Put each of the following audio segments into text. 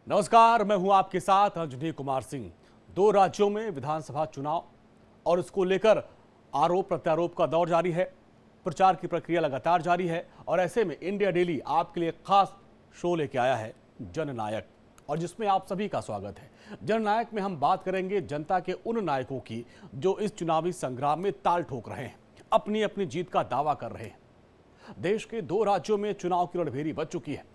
नमस्कार, मैं हूं आपके साथ अंजनी कुमार सिंह। 2 राज्यों में विधानसभा चुनाव और इसको लेकर आरोप प्रत्यारोप का दौर जारी है। प्रचार की प्रक्रिया लगातार जारी है और ऐसे में इंडिया डेली आपके लिए खास शो लेके आया है जननायक, और जिसमें आप सभी का स्वागत है। जननायक में हम बात करेंगे जनता के उन नायकों की जो इस चुनावी संग्राम में ताल ठोक रहे हैं, अपनी अपनी जीत का दावा कर रहे हैं। देश के 2 राज्यों में चुनाव की रणभेरी बज चुकी है।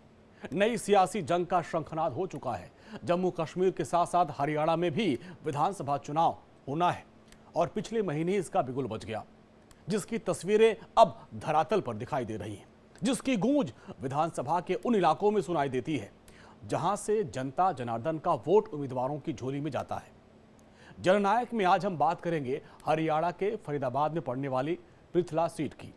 नई सियासी जंग का शंखनाद हो चुका है। जम्मू कश्मीर के साथ साथ हरियाणा में भी विधानसभा चुनाव होना है और पिछले महीने ही इसका बिगुल बज गया, जिसकी तस्वीरें अब धरातल पर दिखाई दे रही हैं, जिसकी गूंज विधानसभा के उन इलाकों में सुनाई देती है जहां से जनता जनार्दन का वोट उम्मीदवारों की झोली में जाता है। जननायक में आज हम बात करेंगे हरियाणा के फरीदाबाद में पड़ने वाली पृथला सीट की।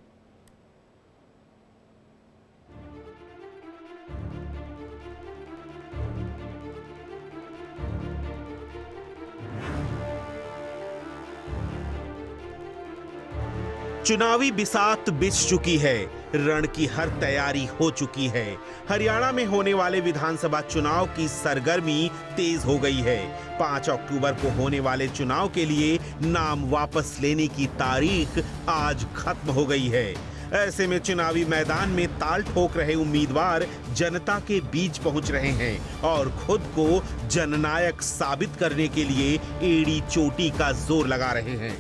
चुनावी बिसात बिछ चुकी है, रण की हर तैयारी हो चुकी है। हरियाणा में होने वाले विधानसभा चुनाव की सरगर्मी तेज हो गई है। 5 अक्टूबर को होने वाले चुनाव के लिए नाम वापस लेने की तारीख आज खत्म हो गई है। ऐसे में चुनावी मैदान में ताल ठोक रहे उम्मीदवार जनता के बीच पहुंच रहे हैं और खुद को जननायक साबित करने के लिए एड़ी चोटी का जोर लगा रहे हैं।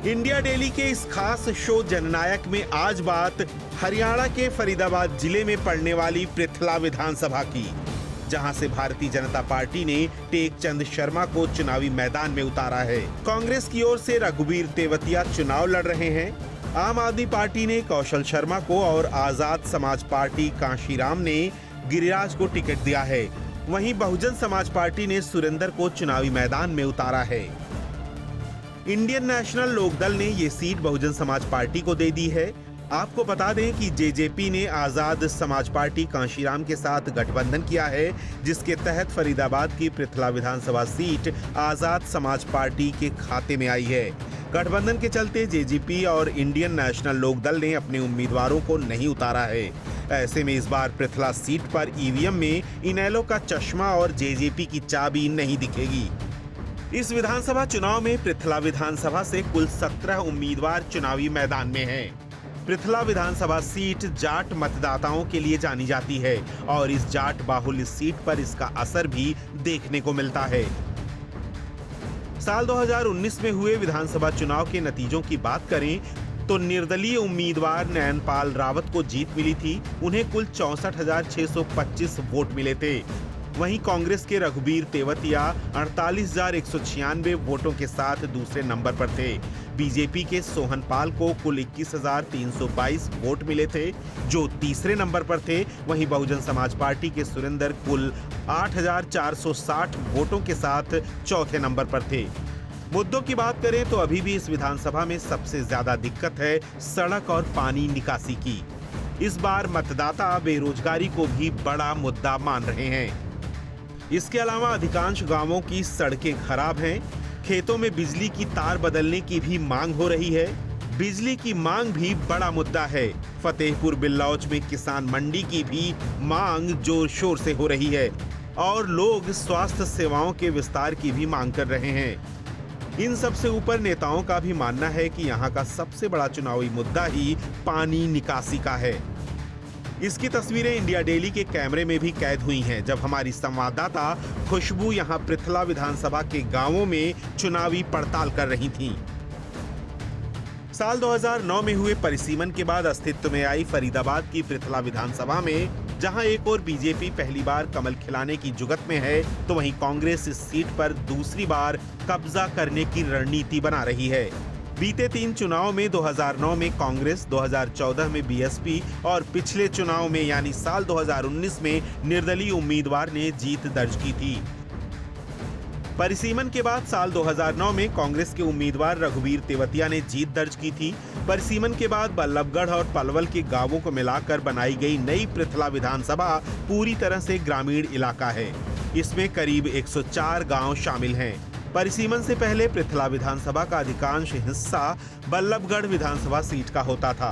इंडिया डेली के इस खास शो जननायक में आज बात हरियाणा के फरीदाबाद जिले में पड़ने वाली पृथला विधानसभा की, जहां से भारतीय जनता पार्टी ने टेकचंद शर्मा को चुनावी मैदान में उतारा है। कांग्रेस की ओर से रघुवीर तेवतिया चुनाव लड़ रहे हैं। आम आदमी पार्टी ने कौशल शर्मा को और आजाद समाज पार्टी कांशीराम ने गिरिराज को टिकट दिया है। वहीं बहुजन समाज पार्टी ने सुरेंद्र को चुनावी मैदान में उतारा है। इंडियन नेशनल लोकदल ने ये सीट बहुजन समाज पार्टी को दे दी है। आपको बता दें कि जेजेपी ने आजाद समाज पार्टी कांशीराम के साथ गठबंधन किया है, जिसके तहत फरीदाबाद की पृथला विधानसभा सीट आजाद समाज पार्टी के खाते में आई है। गठबंधन के चलते जेजेपी और इंडियन नेशनल लोकदल ने अपने उम्मीदवारों को नहीं उतारा है। ऐसे में इस बार पृथला सीट पर ईवीएम में इनेलो का चश्मा और जेजेपी की चाबी नहीं दिखेगी। इस विधानसभा चुनाव में पृथला विधानसभा से कुल 17 उम्मीदवार चुनावी मैदान में हैं। पृथला विधानसभा सीट जाट मतदाताओं के लिए जानी जाती है और इस जाट बाहुल इस सीट पर इसका असर भी देखने को मिलता है। साल 2019 में हुए विधानसभा चुनाव के नतीजों की बात करें तो निर्दलीय उम्मीदवार नयनपाल रावत को जीत मिली थी। उन्हें कुल 64,625 वोट मिले थे। वहीं कांग्रेस के रघुवीर तेवतिया 48,196 वोटों के साथ दूसरे नंबर पर थे। बीजेपी के सोहन पाल को कुल 21,322 वोट मिले थे, जो तीसरे नंबर पर थे। वहीं बहुजन समाज पार्टी के सुरेंद्र कुल 8,460 वोटों के साथ चौथे नंबर पर थे। मुद्दों की बात करें तो अभी भी इस विधानसभा में सबसे ज्यादा दिक्कत है सड़क और पानी निकासी की। इस बार मतदाता बेरोजगारी को भी बड़ा मुद्दा मान रहे हैं। इसके अलावा अधिकांश गांवों की सड़कें खराब हैं। खेतों में बिजली की तार बदलने की भी मांग हो रही है। बिजली की मांग भी बड़ा मुद्दा है। फतेहपुर बिल्लौच में किसान मंडी की भी मांग जोर शोर से हो रही है और लोग स्वास्थ्य सेवाओं के विस्तार की भी मांग कर रहे हैं। इन सबसे ऊपर नेताओं का भी मानना है कि यहाँ का सबसे बड़ा चुनावी मुद्दा ही पानी निकासी का है। इसकी तस्वीरें इंडिया डेली के कैमरे में भी कैद हुई हैं, जब हमारी संवाददाता खुशबू यहां पृथला विधानसभा के गांवों में चुनावी पड़ताल कर रही थीं। साल 2009 में हुए परिसीमन के बाद अस्तित्व में आई फरीदाबाद की पृथला विधानसभा में जहां एक और बीजेपी पहली बार कमल खिलाने की जुगत में है, तो वहीं कांग्रेस इस सीट पर दूसरी बार कब्जा करने की रणनीति बना रही है। बीते 3 चुनाव में 2009 में कांग्रेस, 2014 में बीएसपी और पिछले चुनाव में यानी साल 2019 में निर्दलीय उम्मीदवार ने जीत दर्ज की थी। परिसीमन के बाद साल 2009 में कांग्रेस के उम्मीदवार रघुवीर तेवतिया ने जीत दर्ज की थी। परिसीमन के बाद बल्लभगढ़ और पलवल के गांवों को मिलाकर बनाई गई नई पृथला विधानसभा पूरी तरह से ग्रामीण इलाका है। इसमें करीब 104 गांव शामिल हैं। परिसीमन से पहले पृथला विधानसभा का अधिकांश हिस्सा बल्लभगढ़ विधानसभा सीट का होता था।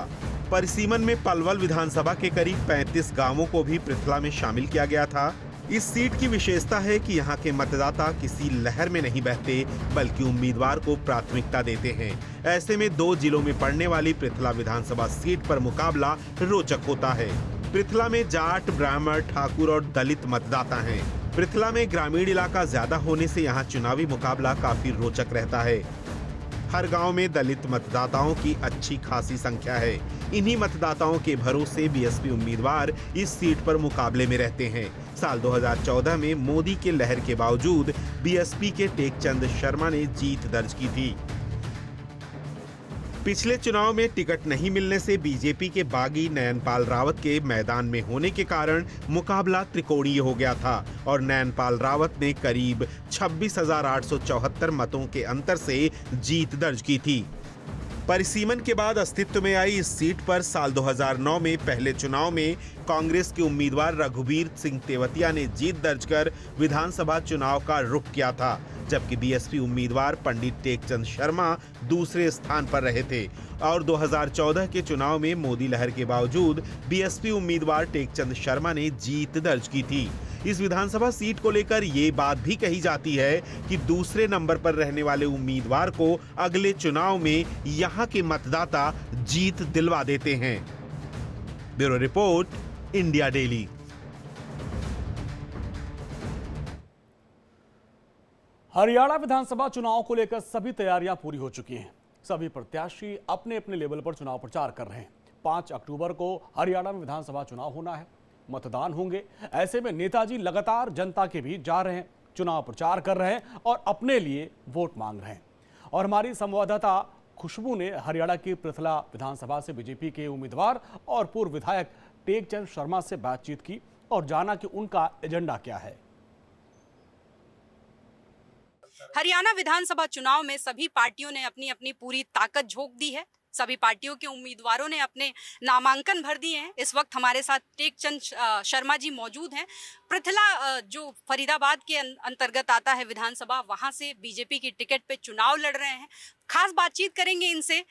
परिसीमन में पलवल विधानसभा के करीब 35 गांवों को भी पृथला में शामिल किया गया था। इस सीट की विशेषता है कि यहाँ के मतदाता किसी लहर में नहीं बहते, बल्कि उम्मीदवार को प्राथमिकता देते हैं। ऐसे में 2 जिलों में पड़ने वाली पृथला विधानसभा सीट पर मुकाबला रोचक होता है। पृथला में जाट, ब्राह्मण, ठाकुर और दलित मतदाता हैं। पृथला में ग्रामीण इलाका ज्यादा होने से यहाँ चुनावी मुकाबला काफी रोचक रहता है। हर गांव में दलित मतदाताओं की अच्छी खासी संख्या है। इन्हीं मतदाताओं के भरोसे बीएसपी उम्मीदवार इस सीट पर मुकाबले में रहते हैं। साल 2014 में मोदी के लहर के बावजूद बीएसपी के टेकचंद शर्मा ने जीत दर्ज की थी। पिछले चुनाव में टिकट नहीं मिलने से बीजेपी के बागी नयनपाल रावत के मैदान में होने के कारण मुकाबला त्रिकोणीय हो गया था और नयनपाल रावत ने करीब 26,874 मतों के अंतर से जीत दर्ज की थी। परिसीमन के बाद अस्तित्व में आई इस सीट पर साल 2009 में पहले चुनाव में कांग्रेस के उम्मीदवार रघुवीर सिंह तेवतिया ने जीत दर्ज कर विधानसभा चुनाव का रुख किया था, जबकि बीएसपी उम्मीदवार पंडित टेकचंद शर्मा दूसरे स्थान पर रहे थे। और 2014 के चुनाव में मोदी लहर के बावजूद बीएसपी उम्मीदवार टेकचंद शर्मा ने जीत दर्ज की थी। इस विधानसभा सीट को लेकर ये बात भी कही जाती है कि दूसरे नंबर पर रहने वाले उम्मीदवार को अगले चुनाव में यहाँ के मतदाता जीत दिलवा देते हैं। Bureau report, India Daily. Haryana विधानसभा चुनाव को लेकर सभी तैयारियां पूरी हो चुकी हैं। सभी प्रत्याशी अपने अपने लेवल पर चुनाव प्रचार कर रहे हैं। 5 अक्टूबर को हरियाणा में विधानसभा चुनाव होना है, मतदान होंगे। ऐसे में नेताजी लगातार जनता के बीच जा रहे हैं, चुनाव प्रचार कर रहे हैं और अपने लिए वोट मांग रहे हैं। और हमारी संवाददाता खुशबू ने हरियाणा की पृथला विधानसभा से बीजेपी के उम्मीदवार और पूर्व विधायक टेकचंद शर्मा से बातचीत की और जाना कि उनका एजेंडा क्या है। हरियाणा विधानसभा चुनाव में सभी पार्टियों ने अपनी अपनी पूरी ताकत झोंक दी है। सभी पार्टियों के उम्मीदवारों ने अपने नामांकन भर दिए हैं। इस वक्त हमारे साथ टेकचंद शर्मा जी मौजूद हैं। पृथला जो फरीदाबाद के अंतर्गत आता है विधानसभा, वहां से बीजेपी की टिकट पे चुनाव लड़ रहे हैं। खास बातचीत करेंगे इनसे।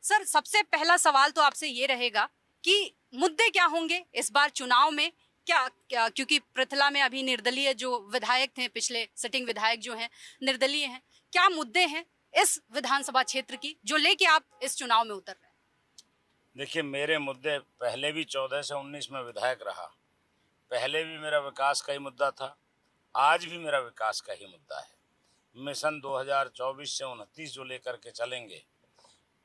सर, सबसे पहला सवाल तो आपसे ये रहेगा कि मुद्दे क्या होंगे इस बार चुनाव में? क्या क्योंकि पृथला में अभी निर्दलीय जो विधायक थे, पिछले सिटिंग विधायक जो हैं निर्दलीय हैं, क्या मुद्दे हैं इस विधानसभा क्षेत्र की जो लेके आप इस चुनाव में उतर रहे हैं? देखिए, मेरे मुद्दे पहले भी 14 से 19 में विधायक रहा, पहले भी मेरा विकास का ही मुद्दा था, आज भी मेरा विकास का ही मुद्दा है। मिशन 2024 से 29 जो लेकर के चलेंगे,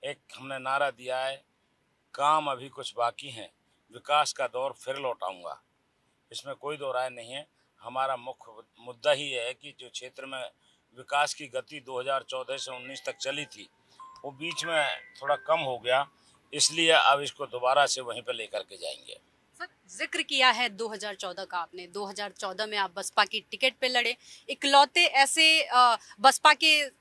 एक हमने नारा दिया है, काम अभी कुछ बाकी हैं, विकास का दौर फिर लौटाऊंगा। इसमें कोई दो राय नहीं है। हमारा मुख्य मुद्दा ही है कि जो क्षेत्र में विकास की गति 2014 से 19 तक चली थी, वो बीच में थोड़ा कम हो गया, इसलिए अब इसको दोबारा से वहीं पर लेकर के जाएंगे। सर, जिक्र किया है 2014 का आपने। 2014 में आप बसपा की टिकट पे लड़े, इकलौते ऐसे बसपा के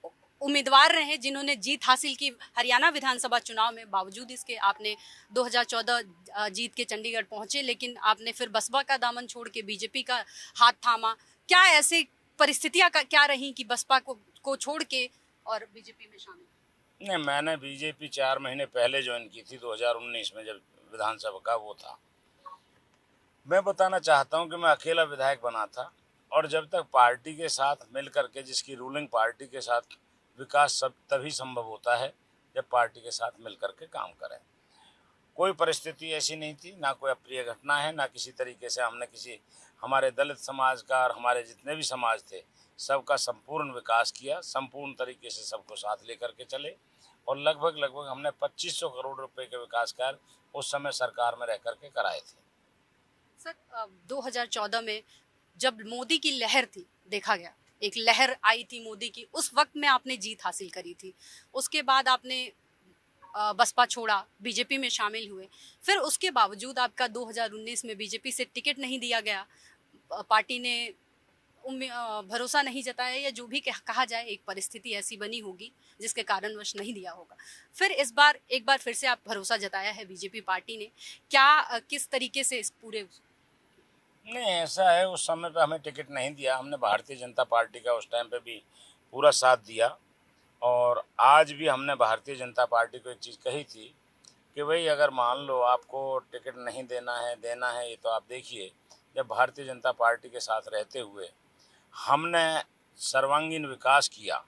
उम्मीदवार रहे जिन्होंने जीत हासिल की हरियाणा विधानसभा चुनाव में। बावजूद इसके आपने 2014 जीत के चंडीगढ़ पहुंचे, लेकिन आपने फिर बसपा का दामन छोड़ के बीजेपी का हाथ थामा। क्या ऐसे परिस्थितियां क्या रही कि बसपा को छोड़ के और बीजेपी में शामिल? नहीं, मैंने बीजेपी 4 महीने पहले ज्वाइन की थी, 2019 में, जब विधानसभा का वो था। मैं बताना चाहता हूं कि मैं अकेला विधायक बना था, और जब तक पार्टी के साथ मिल करके, जिसकी रूलिंग पार्टी के साथ विकास सब तभी संभव होता है जब पार्टी के साथ मिल करके काम करें। कोई परिस्थिति ऐसी नहीं थी, ना कोई अप्रिय घटना है, ना किसी तरीके से हमने किसी हमारे दलित समाज का और हमारे जितने भी समाज थे सबका संपूर्ण विकास किया, संपूर्ण तरीके से सबको साथ लेकर के चले, और लगभग हमने 2500 करोड़ रुपए के विकास कार्य उस समय सरकार में रह करके कराए थे। सर, 2014 में जब मोदी की लहर थी, देखा गया एक लहर आई थी मोदी की, उस वक्त में आपने जीत हासिल करी थी। उसके बाद आपने बसपा छोड़ा, बीजेपी में शामिल हुए। फिर उसके बावजूद आपका 2019 में बीजेपी से टिकट नहीं दिया गया, पार्टी ने भरोसा नहीं जताया, या जो भी कहा जाए, एक परिस्थिति ऐसी बनी होगी जिसके कारणवश नहीं दिया होगा। फिर इस बार एक बार फिर से आप भरोसा जताया है बीजेपी पार्टी ने। क्या किस तरीके से इस पूरे? नहीं, ऐसा है, उस समय पे हमें टिकट नहीं दिया, हमने भारतीय जनता पार्टी का उस टाइम पे भी पूरा साथ दिया, और आज भी हमने भारतीय जनता पार्टी को एक चीज़ कही थी कि भाई, अगर मान लो आपको टिकट नहीं देना है, ये तो आप देखिए जब भारतीय जनता पार्टी के साथ रहते हुए हमने सर्वांगीण विकास किया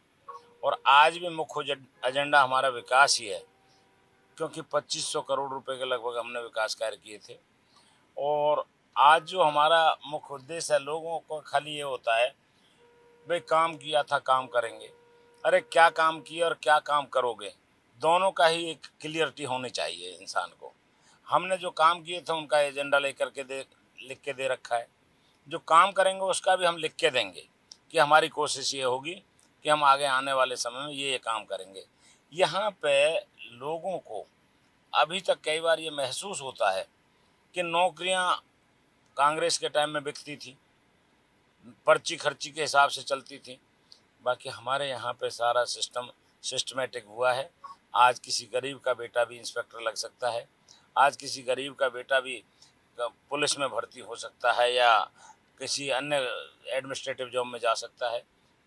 और आज भी मुख्य एजेंडा हमारा विकास ही है, क्योंकि 2500 करोड़ रुपए के लगभग हमने विकास कार्य किए थे। और आज जो हमारा मुख्य उद्देश्य है, लोगों को खाली ये होता है भाई काम किया था काम करेंगे, अरे क्या काम किया और क्या काम करोगे, दोनों का ही एक क्लियरिटी होनी चाहिए इंसान को। हमने जो काम किए थे उनका एजेंडा लेकर के लिख के दे रखा है, जो काम करेंगे उसका भी हम लिख के देंगे कि हमारी कोशिश ये होगी कि हम आगे आने वाले समय में ये काम करेंगे। यहाँ पे लोगों को अभी तक कई बार ये महसूस होता है कि नौकरियाँ कांग्रेस के टाइम में बिकती थी, पर्ची खर्ची के हिसाब से चलती थी, बाकी हमारे यहाँ पे सारा सिस्टम सिस्टमेटिक हुआ है। आज किसी गरीब का बेटा भी इंस्पेक्टर लग सकता है, आज किसी गरीब का बेटा भी पुलिस में भर्ती हो सकता है या किसी अन्य एडमिनिस्ट्रेटिव जॉब में जा सकता है।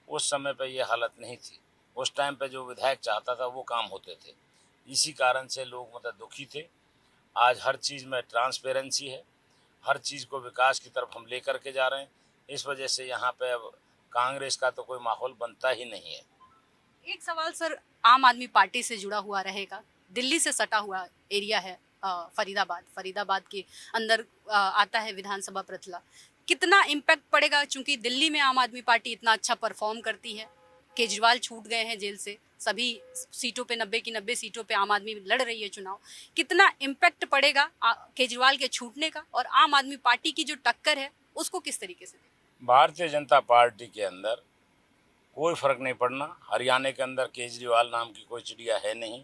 उस समय पे ये हालत नहीं थी, उस टाइम पे जो विधायक चाहता था वो काम होते थे। इसी कारण से लोग मतलब दुखी थे। आज हर चीज़ में ट्रांसपेरेंसी है, हर चीज़ को विकास की तरफ हम लेकर के जा रहे हैं। इस वजह से यहाँ पे अब कांग्रेस का तो कोई माहौल बनता ही नहीं है। एक सवाल सर, आम आदमी पार्टी से जुड़ा हुआ रहेगा, दिल्ली से सटा हुआ एरिया है फरीदाबाद के अंदर आता है विधानसभा प्रथला। कितना इम्पैक्ट पड़ेगा, चूंकि दिल्ली में आम आदमी पार्टी इतना अच्छा परफॉर्म करती है, केजरीवाल छूट गए हैं जेल से, सभी सीटों पे 90 की 90 सीटों पे आम आदमी लड़ रही है चुनाव। कितना इम्पैक्ट पड़ेगा केजरीवाल के छूटने का और आम आदमी पार्टी की जो टक्कर है उसको किस तरीके से? भारतीय जनता पार्टी के अंदर कोई फर्क नहीं पड़ना। हरियाणा के अंदर केजरीवाल नाम की कोई चिड़िया है नहीं,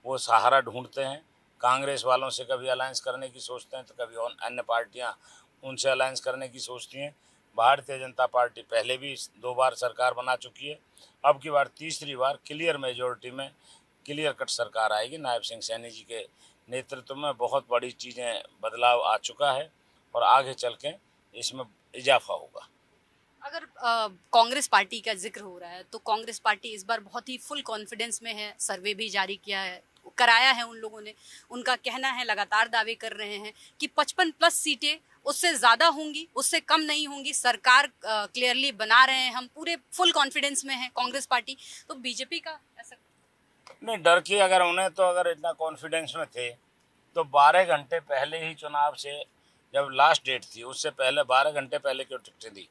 वो सहारा ढूंढते हैं। कांग्रेस वालों से कभी अलायंस करने की सोचते हैं तो कभी अन्य पार्टियां उनसे अलायंस करने की सोचती हैं। भारतीय जनता पार्टी पहले भी 2 बार सरकार बना चुकी है, अब की बार तीसरी बार क्लियर मेजॉरिटी में क्लियर कट सरकार आएगी। नायब सिंह सैनी जी के नेतृत्व में बहुत बड़ी चीज़ें बदलाव आ चुका है और आगे चल के इसमें इजाफा होगा। अगर कांग्रेस पार्टी का जिक्र हो रहा है तो कांग्रेस पार्टी इस बार बहुत ही फुल कॉन्फिडेंस में है, सर्वे भी जारी किया है, कराया है उन लोगों ने। उनका कहना है, लगातार दावे कर रहे हैं कि 55+ सीटें उससे ज़्यादा होंगी, उससे कम नहीं होंगी। सरकार क्लियरली बना रहे हैं, हम पूरे फुल कॉन्फिडेंस में हैं कांग्रेस पार्टी। तो बीजेपी का ऐसा नहीं, डर की अगर उन्हें तो अगर इतना कॉन्फिडेंस में थे तो 12 घंटे पहले ही चुनाव से, जब लास्ट डेट थी उससे पहले 12 घंटे पहले क्यों टिकटें दी?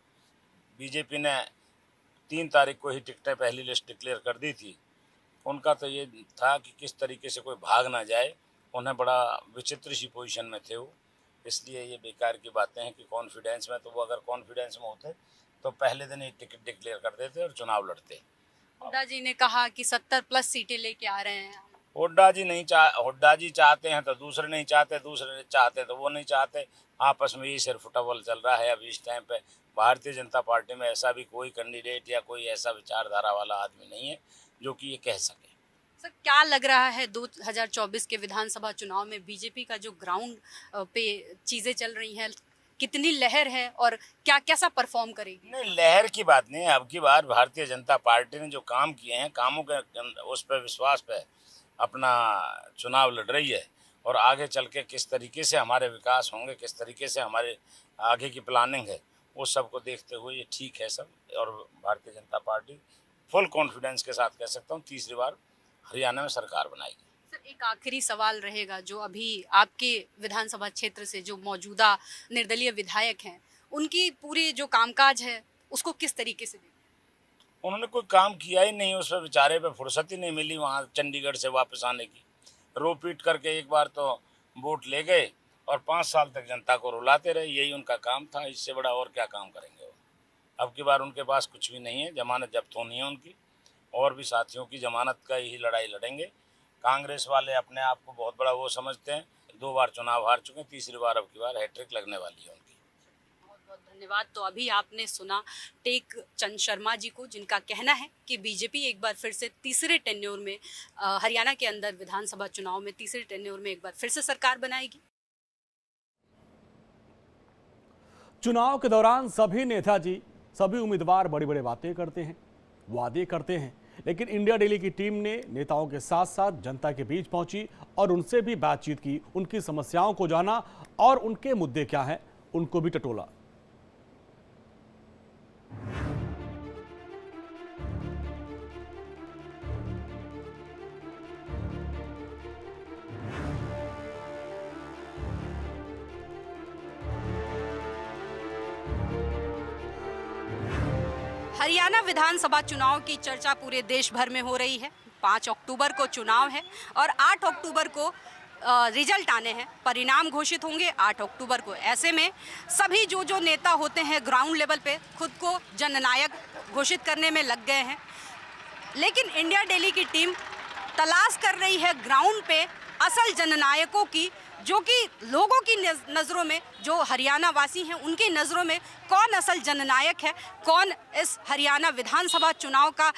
बीजेपी ने 3 तारीख को ही टिकटें पहली लिस्ट डिक्लेयर कर दी थी। उनका तो ये था कि किस तरीके से कोई भाग ना जाए, उन्हें बड़ा विचित्र सी पोजीशन में थे वो। इसलिए ये बेकार की बातें हैं कि कॉन्फिडेंस में, तो वो अगर कॉन्फिडेंस में होते तो पहले दिन ही टिकट डिक्लेयर कर देते और चुनाव लड़ते। हुड्डा जी ने कहा कि 70+ सीटें लेके आ रहे हैं। हुड्डा जी चाहते हैं तो दूसरे नहीं चाहते, दूसरे चाहते तो वो नहीं चाहते। आपस में ही सिर्फ फुटबॉल चल रहा है। अब इस टाइम पे भारतीय जनता पार्टी में ऐसा भी कोई कैंडिडेट या कोई ऐसा विचारधारा वाला आदमी नहीं है जो कि ये कह सके। सर, क्या लग रहा है 2024 के विधानसभा चुनाव में बीजेपी का जो ग्राउंड पे चीजें चल रही हैं, कितनी लहर है और क्या कैसा परफॉर्म करेगी? नहीं, लहर की बात नहीं है। अब की बार भारतीय जनता पार्टी ने जो काम किए हैं, कामों के उस पर विश्वास पे अपना चुनाव लड़ रही है। और आगे चल के किस तरीके से हमारे विकास होंगे, किस तरीके से हमारे आगे की प्लानिंग है, वो सब को देखते हुए ये ठीक है सब। और Bharatiya Janata party full confidence के साथ कह सकता हूँ तीसरी बार हरियाणा में सरकार बनाएगी। सर, एक आखिरी सवाल रहेगा, जो अभी आपके विधानसभा क्षेत्र से जो मौजूदा निर्दलीय विधायक हैं, उनकी पूरी जो कामकाज है उसको किस तरीके से देखते हैं? उन्होंने कोई काम किया ही नहीं, उस पर बेचारे पे फुर्सत ही नहीं मिली वहाँ चंडीगढ़ से वापस आने की। रो पीट करके एक बार तो वोट ले गए और 5 साल तक जनता को रुलाते रहे, यही उनका काम था। इससे बड़ा और क्या काम करेंगे वो? अब की बार उनके पास कुछ भी नहीं है, जमानत जब्त होनी है उनकी, और भी साथियों की जमानत का ही लड़ाई लड़ेंगे। कांग्रेस वाले अपने आप को बहुत बड़ा वो समझते हैं, 2 बार चुनाव हार चुके हैं, तीसरी बार अब की बार हैट्रिक लगने वाली है उनकी। बहुत बहुत धन्यवाद। तो अभी आपने सुना टेक चंद शर्मा जी को, जिनका कहना है कि बीजेपी एक बार फिर से तीसरे टेन्योर में हरियाणा के अंदर विधानसभा चुनाव में तीसरे टेन्योर में एक बार फिर से सरकार बनाएगी। चुनाव के दौरान सभी नेताजी, सभी उम्मीदवार बड़ी बड़ी बातें करते हैं, वादे करते हैं, लेकिन इंडिया डेली की टीम ने नेताओं के साथ साथ जनता के बीच पहुंची और उनसे भी बातचीत की, उनकी समस्याओं को जाना और उनके मुद्दे क्या हैं उनको भी टटोला। हरियाणा विधानसभा चुनाव की चर्चा पूरे देश भर में हो रही है। 5 अक्टूबर को चुनाव है और 8 अक्टूबर को रिजल्ट आने हैं, परिणाम घोषित होंगे 8 अक्टूबर को। ऐसे में सभी जो नेता होते हैं ग्राउंड लेवल पे खुद को जननायक घोषित करने में लग गए हैं, लेकिन इंडिया डेली की टीम तलाश कर रही है ग्राउंड पे असल जननायकों की, जो कि लोगों की नज़रों में, जो हरियाणा वासी हैं उनकी नज़रों में कौन असल जननायक है, कौन इस हरियाणा विधानसभा चुनाव का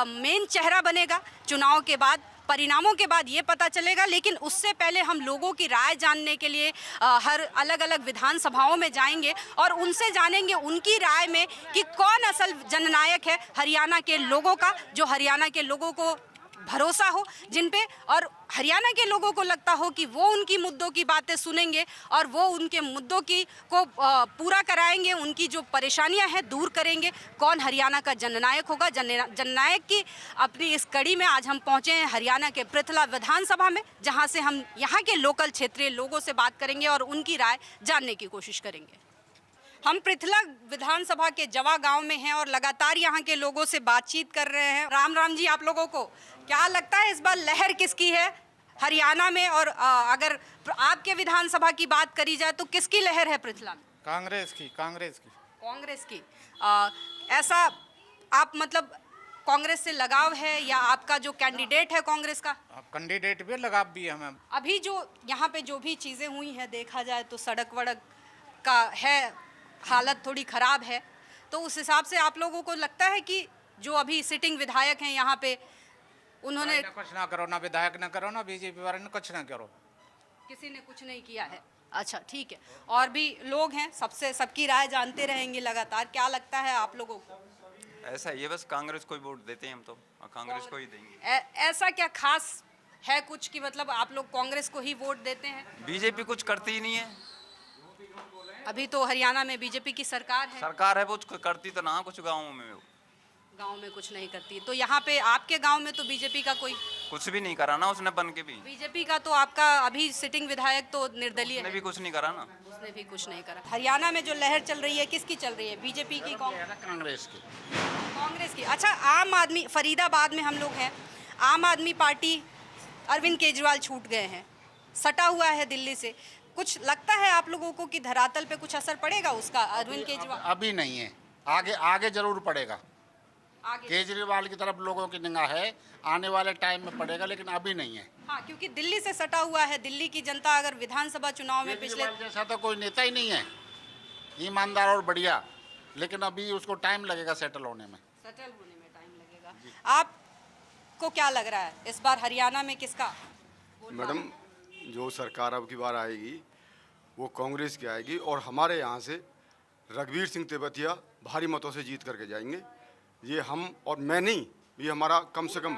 मेन चेहरा बनेगा। चुनाव के बाद, परिणामों के बाद ये पता चलेगा, लेकिन उससे पहले हम लोगों की राय जानने के लिए हर अलग अलग विधानसभाओं में जाएंगे और उनसे जानेंगे उनकी राय में कि कौन असल जननायक है हरियाणा के लोगों का, जो हरियाणा के लोगों को भरोसा हो जिन पे, और हरियाणा के लोगों को लगता हो कि वो उनकी मुद्दों की बातें सुनेंगे और वो उनके मुद्दों की को पूरा कराएंगे, उनकी जो परेशानियां हैं दूर करेंगे। कौन हरियाणा का जननायक होगा। जननायक की अपनी इस कड़ी में आज हम पहुंचे हैं हरियाणा के पृथला विधानसभा में, जहां से हम यहाँ के लोकल क्षेत्रीय लोगों से बात करेंगे और उनकी राय जानने की कोशिश करेंगे। हम पृथला विधानसभा के जवा गांव में हैं और लगातार यहाँ के लोगों से बातचीत कर रहे हैं। राम राम जी, आप लोगों को क्या लगता है इस बार लहर किसकी है हरियाणा में, और अगर आपके विधानसभा की बात करी जाए तो किसकी लहर है पृथला में? कांग्रेस की। कांग्रेस की। ऐसा आप मतलब कांग्रेस से लगाव है या आपका जो कैंडिडेट है कांग्रेस का? कैंडिडेट भी लगाव भी है हमें। अभी जो यहाँ पे जो भी चीज़ें हुई हैं, देखा जाए तो सड़क वड़क का है हालत थोड़ी ख़राब है, तो उस हिसाब से आप लोगों को लगता है कि जो अभी सिटिंग विधायक हैं यहाँ पे, उन्होंने कुछ ना करो, ना विधायक ना करो, ना बीजेपी वाले ने कुछ ना करो, किसी ने कुछ नहीं किया है। अच्छा, ठीक है। और भी लोग हैं, सबकी राय जानते रहेंगे लगातार। क्या लगता है आप लोगों को? ऐसा ये बस कांग्रेस को ही वोट देते हैं हम तो, कांग्रेस को ही देंगे। ऐसा क्या खास है कुछ कि मतलब आप लोग कांग्रेस को ही वोट देते हैं? बीजेपी कुछ करती ही नहीं है। अभी तो हरियाणा में बीजेपी की सरकार है वो कुछ करती तो ना, कुछ गाँव में कुछ नहीं करती। तो यहाँ पे आपके गांव में तो बीजेपी का कोई कुछ भी नहीं करा ना उसने बन के भी। बीजेपी का तो आपका अभी सिटिंग विधायक तो निर्दलीय है, उसने भी कुछ नहीं करा ना। उसने भी कुछ नहीं करा। हरियाणा में जो लहर चल रही है किसकी चल रही है? बीजेपी की, कांग्रेस की। कांग्रेस की। अच्छा, आम आदमी, फरीदाबाद में हम लोग हैं, आम आदमी पार्टी, अरविंद केजरीवाल छूट गए हैं, सटा हुआ है दिल्ली से। कुछ लगता है आप लोगों को कि धरातल पे कुछ असर पड़ेगा उसका? अरविंद केजरीवाल अभी नहीं है, आगे जरूर पड़ेगा। केजरीवाल की तरफ लोगों की निगाह है, आने वाले टाइम में पड़ेगा, लेकिन अभी नहीं है। हाँ, क्योंकि दिल्ली से सटा हुआ है। दिल्ली की जनता अगर विधानसभा चुनाव में पिछले जैसा तो कोई नेता ही नहीं है, ईमानदार और बढ़िया, लेकिन अभी उसको टाइम लगेगा सेटल होने में टाइम लगेगा। आपको क्या लग रहा है इस बार हरियाणा में किसका? मैडम, जो सरकार अब की बार आएगी वो कांग्रेस की आएगी और हमारे यहाँ से रघुवीर सिंह तेवतिया भारी मतों से जीत करके जाएंगे। ये हम और मैं नहीं, ये हमारा कम से कम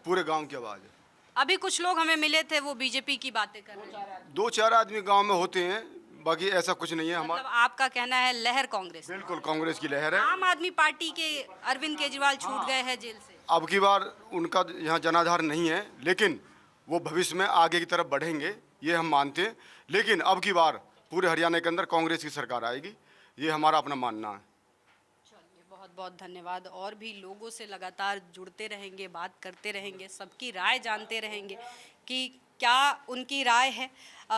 पूरे गांव की आवाज़ है। अभी कुछ लोग हमें मिले थे, वो बीजेपी की बातें कर रहे हैं। 2-4 आदमी गांव में होते हैं, बाकी ऐसा कुछ नहीं है। मतलब आपका कहना है लहर कांग्रेस? बिल्कुल कांग्रेस की लहर है। आम आदमी पार्टी के अरविंद केजरीवाल छूट गए हैं जेल से, अब की बार उनका यहाँ जनाधार नहीं है, लेकिन वो भविष्य में आगे की तरफ बढ़ेंगे, ये हम मानते हैं। लेकिन अब की बार पूरे हरियाणा के अंदर कांग्रेस की सरकार आएगी, ये हमारा अपना मानना है। चलिए, बहुत बहुत धन्यवाद। और भी लोगों से लगातार जुड़ते रहेंगे, बात करते रहेंगे, सबकी राय जानते रहेंगे कि क्या उनकी राय है।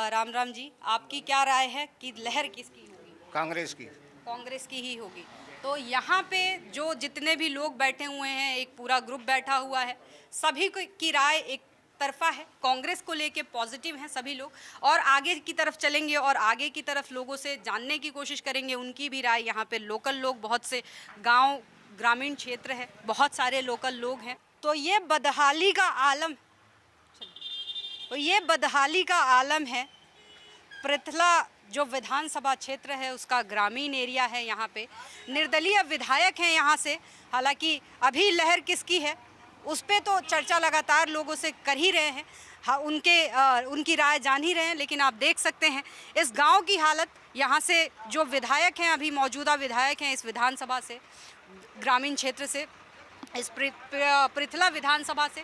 राम राम जी, आपकी क्या राय है कि लहर किसकी होगी? कांग्रेस की। कांग्रेस की ही होगी। तो यहाँ पे जो जितने भी लोग बैठे हुए हैं, एक पूरा ग्रुप बैठा हुआ है, सभी की राय एक तरफा है, कांग्रेस को लेके पॉजिटिव हैं सभी लोग। और आगे की तरफ चलेंगे और आगे की तरफ लोगों से जानने की कोशिश करेंगे उनकी भी राय। यहाँ पे लोकल लोग, बहुत से गांव, ग्रामीण क्षेत्र है, बहुत सारे लोकल लोग हैं। तो ये बदहाली का आलम है पृथला जो विधानसभा क्षेत्र है उसका ग्रामीण एरिया है। यहाँ पे निर्दलीय विधायक हैं यहाँ से, हालांकि अभी लहर किसकी है उस पे तो चर्चा लगातार लोगों से कर ही रहे हैं, हाँ उनकी राय जान ही रहे हैं। लेकिन आप देख सकते हैं इस गांव की हालत, यहाँ से जो विधायक हैं, अभी मौजूदा विधायक हैं इस विधानसभा से, ग्रामीण क्षेत्र से, इस पृथला विधानसभा से।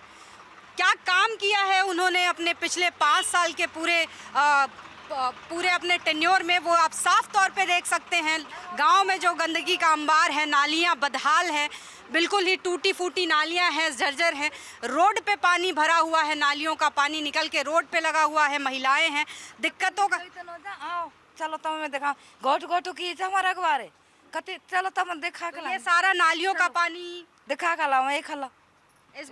क्या काम किया है उन्होंने अपने पिछले 5 साल के पूरे अपने टेन्योर में, वो आप साफ तौर पे देख सकते हैं। गांव में जो गंदगी का अंबार है, नालियां बदहाल हैं, बिल्कुल ही टूटी फूटी नालियां हैं, जर्जर हैं, रोड पे पानी भरा हुआ है, नालियों का पानी निकल के रोड पे लगा हुआ है, महिलाएं हैं, दिक्कतों का। चलो तो मैं देखा गोटू की हमारा अखबार है कति, चलो तो मैं देखा तो ये सारा नालियों का पानी दिखा कर लाऊं एक हल्ला। इस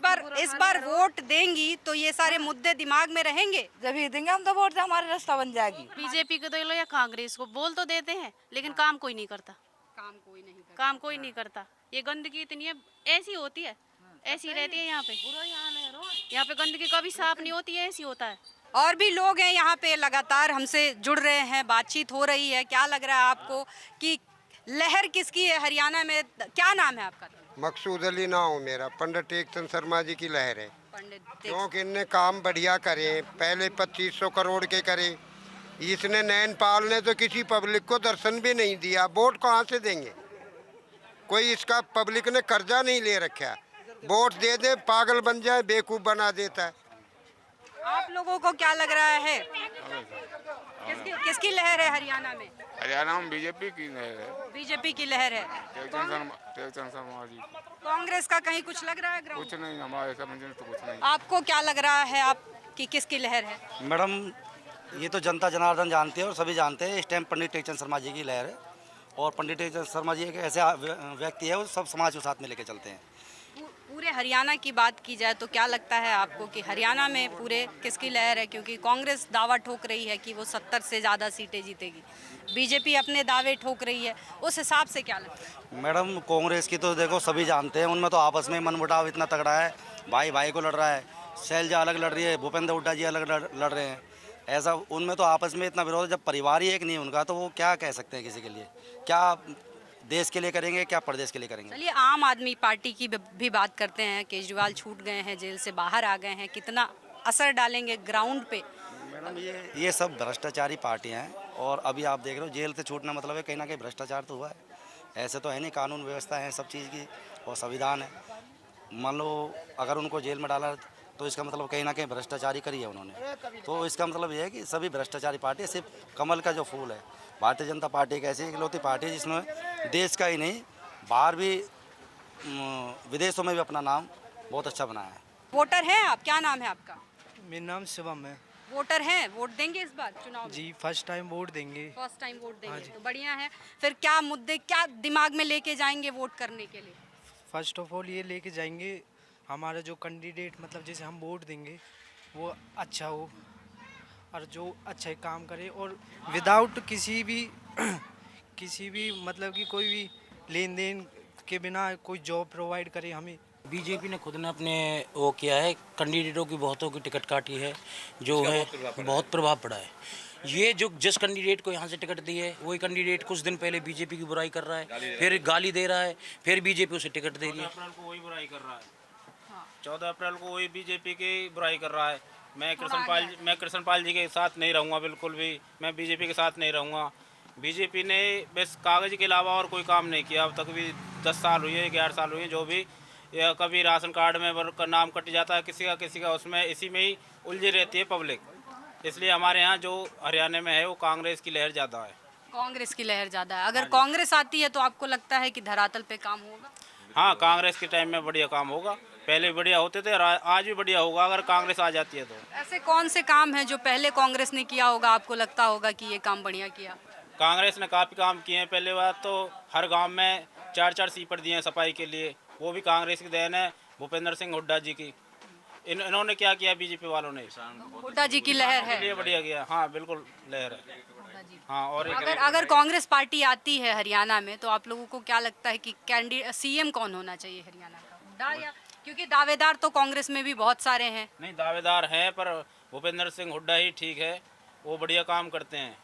बार वोट देंगी तो ये सारे मुद्दे दिमाग में रहेंगे। जब ही देंगे हम तो वोट, हमारा रास्ता बन जाएगी। बीजेपी को दे लो या कांग्रेस को, बोल तो देते हैं लेकिन काम कोई नहीं करता। काम कोई नहीं करता। ये गंदगी इतनी है, ऐसी होती है, ऐसी रहती है यहाँ पे। यहाँ पे गंदगी कभी साफ नहीं होती है, ऐसी होता है। और भी लोग हैं यहाँ पे, लगातार हमसे जुड़ रहे हैं, बातचीत हो रही है। क्या लग रहा है आपको कि लहर किसकी है हरियाणा में? क्या नाम है आपका? मकसूद अली नाम हो मेरा। पंडित टेकचंद शर्मा जी की लहर है, क्योंकि इनने काम बढ़िया करे। पहले 2500 करोड़ के करे, इसने नैनपाल ने तो किसी पब्लिक को दर्शन भी नहीं दिया। वोट कहाँ से देंगे? कोई इसका पब्लिक ने कर्जा नहीं ले रखा। वोट दे दे, पागल बन जाए, बेवकूफ़ बना देता है। आप लोगों को क्या लग रहा है, किसकी लहर है हरियाणा में? हरियाणा में बीजेपी की लहर है। बीजेपी की लहर है। टेकचंद शर्मा जी। कांग्रेस का कहीं कुछ लग रहा है? कुछ नहीं, हमारे समझ में तो कुछ नहीं। आपको क्या लग रहा है, आप कि किसकी लहर है? मैडम, ये तो जनता जनार्दन जानते हैं और सभी जानते हैं, इस टाइम पंडित टेकचंद शर्मा जी की लहर है। और पंडित टेकचंद शर्मा जी एक ऐसे व्यक्ति है, वो सब समाज को साथ में लेके चलते हैं। पूरे हरियाणा की बात की जाए तो क्या लगता है आपको कि हरियाणा में पूरे किसकी लहर है? क्योंकि कांग्रेस दावा ठोक रही है कि वो 70 से ज़्यादा सीटें जीतेगी, बीजेपी अपने दावे ठोक रही है, उस हिसाब से क्या लगता है? मैडम, कांग्रेस की तो देखो सभी जानते हैं, उनमें तो आपस में मनमुटाव इतना तगड़ा है, भाई भाई को लड़ रहा है। शैलजा अलग लड़ रही है, भूपेंद्र हुड्डा जी अलग लड़ रहे हैं। ऐसा उनमें तो आपस में इतना विरोध, जब परिवार ही एक नहीं उनका, तो वो क्या कह सकते हैं किसी के लिए? क्या देश के लिए करेंगे, क्या प्रदेश के लिए करेंगे? चलिए, आम आदमी पार्टी की भी बात करते हैं। केजरीवाल छूट गए हैं, जेल से बाहर आ गए हैं, कितना असर डालेंगे ग्राउंड पे? मैडम, ये सब भ्रष्टाचारी पार्टियां हैं, और अभी आप देख रहे हो जेल से छूटना मतलब है कहीं ना कहीं भ्रष्टाचार तो हुआ है। ऐसे तो है नहीं, कानून व्यवस्था है सब चीज़ की और संविधान है। मान लो अगर उनको जेल में डाला तो इसका मतलब कहीं ना कहीं भ्रष्टाचारी करी है उन्होंने। तो इसका मतलब ये है कि सभी भ्रष्टाचारी पार्टी, सिर्फ कमल का जो फूल है, भारतीय जनता पार्टी एक ऐसी इकलौती पार्टी है जिसने देश का ही नहीं, बाहर भी, विदेशों में भी अपना नाम बहुत अच्छा बनाया है। वोटर हैं आप? क्या नाम है आपका? मेरा नाम शिवम है। वोटर हैं, वोट देंगे इस बार चुनाव में? जी, फर्स्ट टाइम वोट देंगे। फर्स्ट टाइम वोट देंगे, तो बढ़िया है। फिर क्या मुद्दे, क्या दिमाग में लेके जाएंगे वोट करने के लिए? फर्स्ट ऑफ ऑल ये लेके जाएंगे, हमारा जो कैंडिडेट मतलब जैसे हम वोट देंगे वो अच्छा हो और जो अच्छा काम करे, और विदाउट किसी भी मतलब कि कोई भी लेन देन के बिना कोई जॉब प्रोवाइड करे हमें। बीजेपी ने खुद ने अपने वो किया है, कैंडिडेटों की बहुतों की टिकट काटी है, जो है बहुत प्रभाव पड़ा है। ये जो जिस कैंडिडेट को यहाँ से टिकट दी है, वही कैंडिडेट कुछ दिन पहले बीजेपी की बुराई कर रहा है, फिर गाली दे रहा है, फिर बीजेपी उसे टिकट दे रही है। 14 अप्रैल को वही बुराई कर रहा है। 14 अप्रैल को वही बीजेपी की बुराई कर रहा है। मैं कृष्णपाल जी के साथ नहीं रहूँगा, बिल्कुल भी मैं बीजेपी के साथ नहीं रहूँगा। बीजेपी ने बस कागज़ के अलावा और कोई काम नहीं किया अब तक भी। 10 साल हुए, 11 साल हुए, जो भी, या कभी राशन कार्ड में नाम कट जाता है किसी का, उसमें इसी में ही उलझी रहती है पब्लिक। इसलिए हमारे यहाँ जो हरियाणा में है वो कांग्रेस की लहर ज़्यादा है। कांग्रेस की लहर ज़्यादा है। अगर कांग्रेस आती है तो आपको लगता है कि धरातल पे काम होगा? हाँ, कांग्रेस के टाइम में बढ़िया काम होगा। पहले बढ़िया होते थे, आज भी बढ़िया होगा अगर कांग्रेस आ जाती है तो। ऐसे कौन से काम हैं जो पहले कांग्रेस ने किया होगा, आपको लगता होगा कि ये काम बढ़िया किया? कांग्रेस ने काफ़ी काम किए हैं। पहले बात तो हर गांव में 4-4 सीपर दिए हैं सफाई के लिए, वो भी कांग्रेस की देन है, भूपेंद्र सिंह हुड्डा जी की। इन्होंने क्या किया बीजेपी वालों ने? हुड्डा जी की लहर है, ये बढ़िया किया। हाँ, बिल्कुल लहर है। हाँ, और अगर कांग्रेस पार्टी आती है हरियाणा में तो आप लोगों को क्या लगता है कि सीएम कौन होना चाहिए हरियाणा का? हुड्डा, या क्योंकि दावेदार तो कांग्रेस में भी बहुत सारे हैं? नहीं, दावेदार हैं, पर भूपेंद्र सिंह हुड्डा ही ठीक है, वो बढ़िया काम करते हैं।